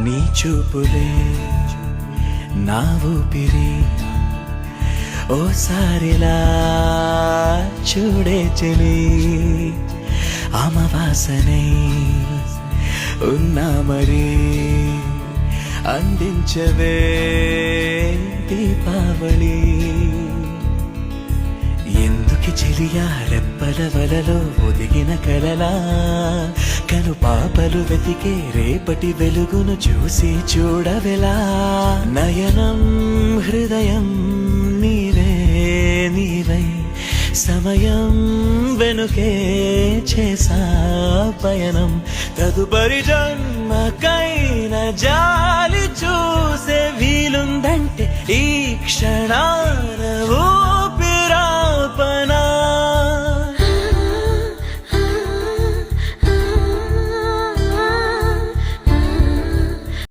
నీ చూపులే నా ఊపిరి ఓసారిలా చూడే చెలి అమవాసనే ఉన్నా మరి అందించవే దీపావళి ఎందుకి చెలియా రెప్పల వలలో ఒదిగిన కలలా కను పాపలు వెతికే రేపటి వెలుగును చూసి చూడవెలా నయనం హృదయం నీవే నీవై సమయం వెనుకే చేసా పయనం తదుపరి జన్మకైన జాలి చూసే వీలుందంటే ఈ క్షణాన